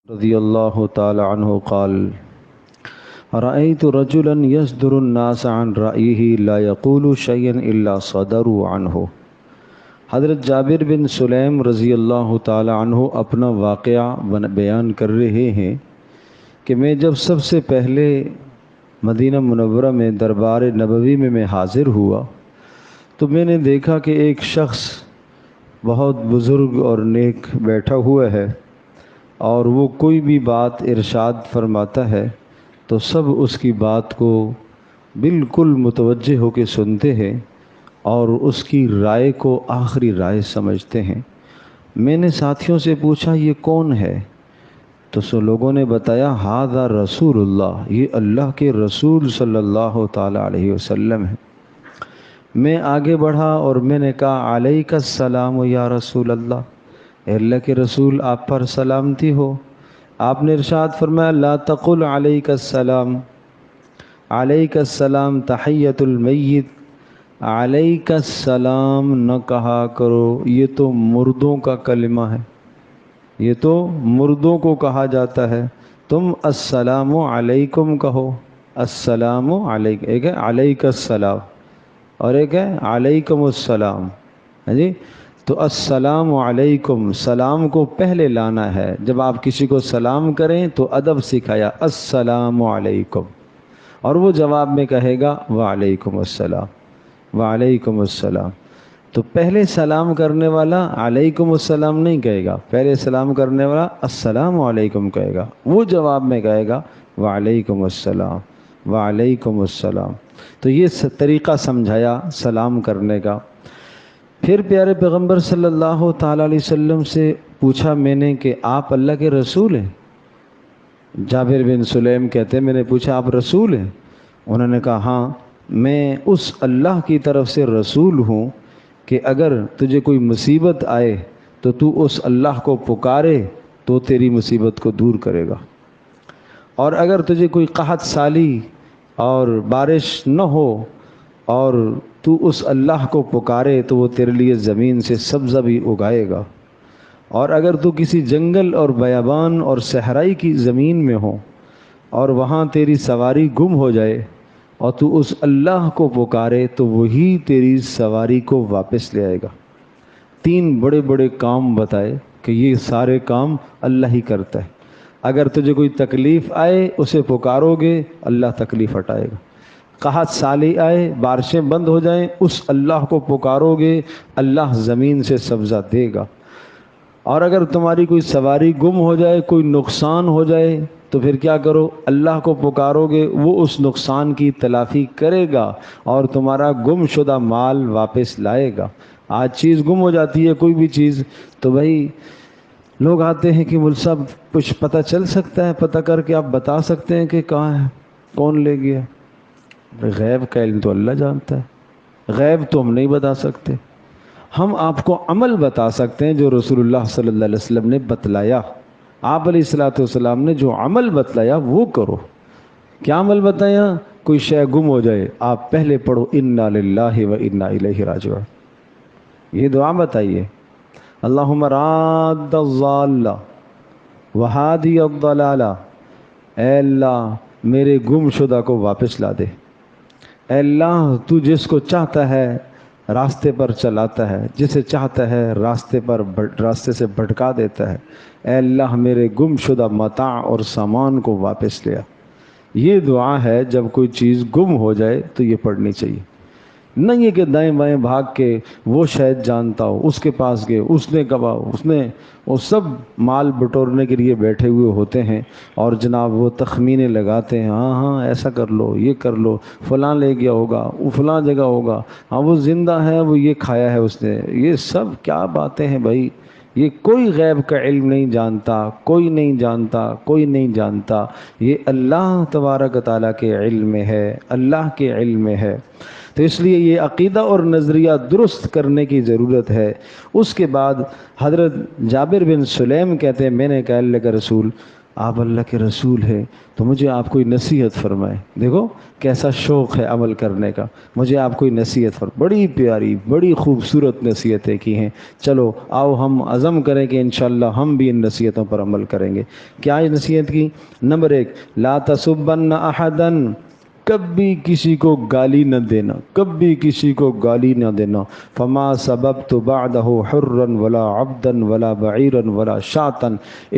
رضی اللہ تعالی عنہ قال رأيت رجلا يصدر الناس عن رأيه لا يقول شيئا إلا صدروا عنه۔ حضرت جابر بن سلیم رضی اللہ تعالی عنہ اپنا واقعہ بیان کر رہے ہیں کہ میں جب سب سے پہلے مدینہ منورہ میں دربار نبوی میں حاضر ہوا تو میں نے دیکھا کہ ایک شخص بہت بزرگ اور نیک بیٹھا ہوا ہے، اور وہ کوئی بھی بات ارشاد فرماتا ہے تو سب اس کی بات کو بالکل متوجہ ہو کے سنتے ہیں اور اس کی رائے کو آخری رائے سمجھتے ہیں۔ میں نے ساتھیوں سے پوچھا یہ کون ہے؟ تو سو لوگوں نے بتایا ھذا رسول اللہ، یہ اللہ کے رسول صلی اللہ تعالی علیہ وسلم ہے۔ میں آگے بڑھا اور میں نے کہا علیک السلام یا رسول اللہ، اے اللہ کے رسول آپ پر سلامتی ہو۔ آپ نے ارشاد فرمایا لا تقل علیک السلام، علیک السلام تحیۃ المیت، علیک السلام نہ کہا کرو، یہ تو مردوں کا کلمہ ہے، یہ تو مردوں کو کہا جاتا ہے، تم السلام علیکم کہو۔ السلام علیکم، ایک ہے علیک السلام اور ایک ہے علیکم السلام، جی تو السلام علیکم، سلام کو پہلے لانا ہے۔ جب آپ کسی کو سلام کریں تو ادب سکھایا السلام علیکم، اور وہ جواب میں کہے گا وعلیکم السلام، وعلیکم السلام۔ تو پہلے سلام کرنے والا علیکم السلام نہیں کہے گا، پہلے سلام کرنے والا السلام علیکم کہے گا، وہ جواب میں کہے گا وعلیکم السلام، وعلیکم السلام۔ تو یہ طریقہ سمجھایا سلام کرنے کا۔ پھر پیارے پیغمبر صلی اللہ تعالیٰ علیہ وسلم سے پوچھا میں نے کہ آپ اللہ کے رسول ہیں؟ جابر بن سلیم کہتے ہیں میں نے پوچھا آپ رسول ہیں؟ انہوں نے کہا ہاں، میں اس اللہ کی طرف سے رسول ہوں کہ اگر تجھے کوئی مصیبت آئے تو تو اس اللہ کو پکارے تو تیری مصیبت کو دور کرے گا، اور اگر تجھے کوئی قحط سالی اور بارش نہ ہو اور تو اس اللہ کو پکارے تو وہ تیرے لیے زمین سے سبزہ بھی اگائے گا، اور اگر تو کسی جنگل اور بیابان اور صحرائی کی زمین میں ہو اور وہاں تیری سواری گم ہو جائے اور تو اس اللہ کو پکارے تو وہی تیری سواری کو واپس لے آئے گا۔ تین بڑے بڑے کام بتائے کہ یہ سارے کام اللہ ہی کرتا ہے۔ اگر تجھے کوئی تکلیف آئے اسے پکارو گے اللہ تکلیف ہٹائے گا، قحط سالی آئے بارشیں بند ہو جائیں اس اللہ کو پکارو گے اللہ زمین سے سبزہ دے گا، اور اگر تمہاری کوئی سواری گم ہو جائے کوئی نقصان ہو جائے تو پھر کیا کرو، اللہ کو پکارو گے وہ اس نقصان کی تلافی کرے گا اور تمہارا گم شدہ مال واپس لائے گا۔ آج چیز گم ہو جاتی ہے کوئی بھی چیز تو بھائی لوگ آتے ہیں کہ مول صاحب کچھ پتہ چل سکتا ہے، پتہ کر کے آپ بتا سکتے ہیں کہ کہاں ہے، کون لے گیا؟ غیب کا علم تو اللہ جانتا ہے، غیب تو ہم نہیں بتا سکتے، ہم آپ کو عمل بتا سکتے ہیں جو رسول اللہ صلی اللہ علیہ وسلم نے بتلایا۔ آپ علیہ الصلوۃ والسلام نے جو عمل بتلایا وہ کرو۔ کیا عمل بتایا؟ کوئی شے گم ہو جائے آپ پہلے پڑھو انا للہ و انا الیہ راجعون، یہ دعا بتائیے اللہم راد الضال وہادی الضلال، اے اللہ میرے گم شدہ کو واپس لا دے، اے اللہ تو جس کو چاہتا ہے راستے پر چلاتا ہے، جسے چاہتا ہے راستے سے بھٹکا دیتا ہے، اے اللہ میرے گم شدہ متاع اور سامان کو واپس لیا۔ یہ دعا ہے جب کوئی چیز گم ہو جائے تو یہ پڑھنی چاہیے، نہ یہ کہ دائیں بائیں بھاگ کے وہ شاید جانتا ہو اس کے پاس گئے اس نے کہا وہ سب مال بٹورنے کے لیے بیٹھے ہوئے ہوتے ہیں اور جناب وہ تخمینے لگاتے ہیں، ہاں ہاں ایسا کر لو یہ کر لو، فلاں لے گیا ہوگا وہ فلاں جگہ ہوگا، ہاں وہ زندہ ہے وہ یہ کھایا ہے اس نے، یہ سب کیا باتیں ہیں بھائی؟ یہ کوئی غیب کا علم نہیں جانتا، کوئی نہیں جانتا، کوئی نہیں جانتا، یہ اللہ تبارک و تعالیٰ کے علم میں ہے، اللہ کے علم میں ہے۔ تو اس لیے یہ عقیدہ اور نظریہ درست کرنے کی ضرورت ہے۔ اس کے بعد حضرت جابر بن سلیم کہتے ہیں میں نے کہا اللہ کا رسول آپ اللہ کے رسول ہیں تو مجھے آپ کوئی نصیحت فرمائے. دیکھو کیسا شوق ہے عمل کرنے کا. مجھے آپ کوئی نصیحت بڑی پیاری بڑی خوبصورت نصیحتیں کی ہیں. چلو آؤ ہم عزم کریں کہ انشاءاللہ ہم بھی ان نصیحتوں پر عمل کریں گے. کیا نصیحت کی؟ نمبر 1، لا تسبن احدا، کبھی کسی کو گالی نہ دینا، کبھی کسی کو گالی نہ دینا. فما سببت بعدہ حرا ولا عبدا ولا بعیرا ولا شاتا،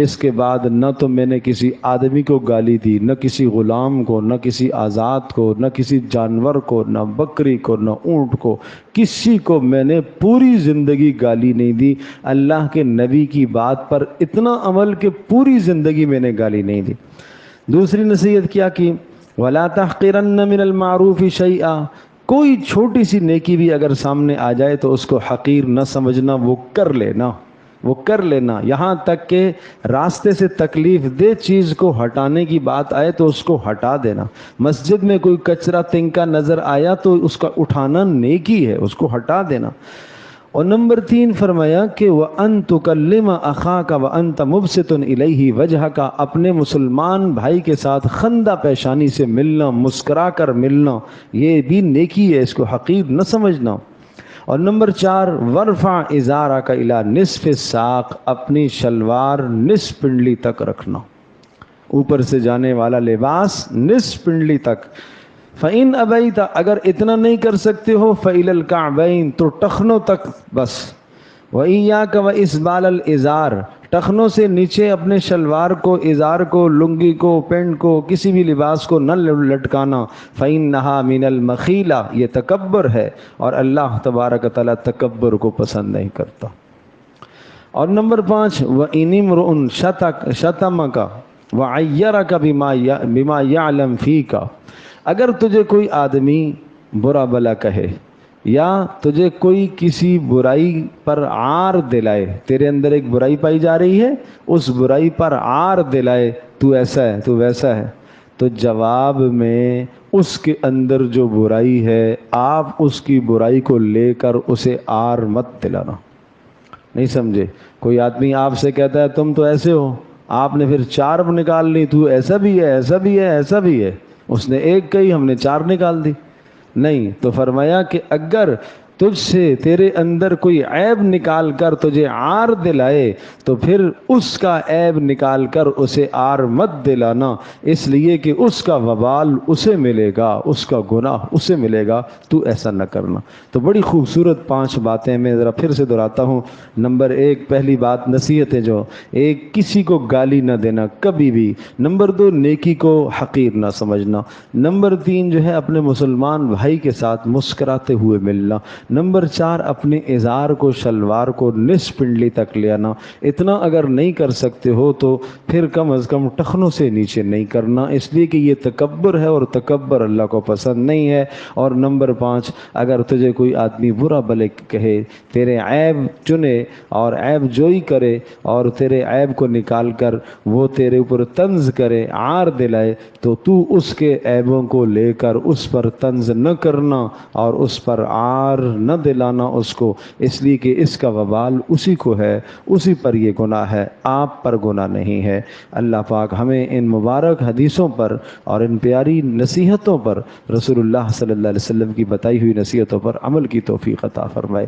اس کے بعد نہ تو میں نے کسی آدمی کو گالی دی، نہ کسی غلام کو، نہ کسی آزاد کو، نہ کسی جانور کو، نہ بکری کو، نہ اونٹ کو، کسی کو میں نے پوری زندگی گالی نہیں دی. اللہ کے نبی کی بات پر اتنا عمل کہ پوری زندگی میں نے گالی نہیں دی. دوسری نصیحت کیا کی؟ وَلَا تَحْقِرَنَّ مِنَ الْمَعْرُوفِ شَيْئًا، کوئی چھوٹی سی نیکی بھی اگر سامنے آ جائے تو اس کو حقیر نہ سمجھنا، وہ کر لینا، وہ کر لینا. یہاں تک کہ راستے سے تکلیف دہ چیز کو ہٹانے کی بات آئے تو اس کو ہٹا دینا. مسجد میں کوئی کچرا تنکا نظر آیا تو اس کا اٹھانا نیکی ہے، اس کو ہٹا دینا. اور نمبر 3 فرمایا کہ وَأَن تُكَلِّمَ أَخَاكَ وَأَنْتَ مُبْسِطٌ إِلَيْهِ وَجْهَكَ، اپنے مسلمان بھائی کے ساتھ خندہ پیشانی سے ملنا، مسکرا کر ملنا، یہ بھی نیکی ہے، اس کو حقیر نہ سمجھنا. اور نمبر 4، وَرْفَعْ إِزَارَكَ إِلَى نِصْفِ السَّاقِ، اپنی شلوار نصف پنڈلی تک رکھنا، اوپر سے جانے والا لباس نصف پنڈلی تک. فَإِنْ أَبَيْتَ، اگر اتنا نہیں کر سکتے ہو فَإِلَى الْكَعْبَيْنِ، تو ٹخنوں تک بس. وَإِيَّاكَ وَإِسْبَالَ الْإِزَارِ، ٹخنوں سے نیچے اپنے شلوار کو، ازار کو، لنگی کو، پینٹ کو، کسی بھی لباس کو نہ لٹکانا. فَإِنَّهَا مِنَ الْمَخِيلَةِ، یہ تکبر ہے اور اللہ تبارک تعالیٰ تکبر کو پسند نہیں کرتا. اور نمبر 5، وَإِنِ امْرُؤٌ شَتَمَكَ وَعَيَّرَكَ بِمَا يَعْلَمْ فِيكَ، اگر تجھے کوئی آدمی برا بلا کہے یا تجھے کوئی کسی برائی پر عار دلائے، تیرے اندر ایک برائی پائی جا رہی ہے، اس برائی پر عار دلائے، تو ایسا ہے تو ویسا ہے، تو جواب میں اس کے اندر جو برائی ہے آپ اس کی برائی کو لے کر اسے عار مت دلانا. نہیں سمجھے؟ کوئی آدمی آپ سے کہتا ہے تم تو ایسے ہو، آپ نے پھر 4 نکال لی، تو ایسا بھی ہے ایسا بھی ہے ایسا بھی ہے. اس نے 1 کہی، ہم نے 4 نکال دی. نہیں، تو فرمایا کہ اگر تجھ سے تیرے اندر کوئی عیب نکال کر تجھے عار دلائے تو پھر اس کا عیب نکال کر اسے عار مت دلانا، اس لیے کہ اس کا وبال اسے ملے گا، اس کا گناہ اسے ملے گا، تو ایسا نہ کرنا. تو بڑی خوبصورت 5 باتیں میں ذرا پھر سے دہراتا ہوں. نمبر 1، پہلی بات نصیحتیں، جو 1، کسی کو گالی نہ دینا کبھی بھی. نمبر 2، نیکی کو حقیر نہ سمجھنا. نمبر 3 جو ہے اپنے مسلمان بھائی کے ساتھ مسکراتے ہوئے ملنا. نمبر 4، اپنے ازار کو، شلوار کو نصف پنڈلی تک لے آنا. اتنا اگر نہیں کر سکتے ہو تو پھر کم از کم ٹخنوں سے نیچے نہیں کرنا، اس لیے کہ یہ تکبر ہے اور تکبر اللہ کو پسند نہیں ہے. اور نمبر 5، اگر تجھے کوئی آدمی برا بھلے کہے، تیرے عیب چنے اور عیب جوئی کرے اور تیرے عیب کو نکال کر وہ تیرے اوپر طنز کرے، عار دلائے، تو اس کے عیبوں کو لے کر اس پر طنز نہ کرنا اور اس پر عار نہ دلانا اس کو، اس لیے کہ اس کا وبال اسی کو ہے، اسی پر یہ گناہ ہے، آپ پر گناہ نہیں ہے. اللہ پاک ہمیں ان مبارک حدیثوں پر اور ان پیاری نصیحتوں پر، رسول اللہ صلی اللہ علیہ وسلم کی بتائی ہوئی نصیحتوں پر عمل کی توفیق عطا فرمائے.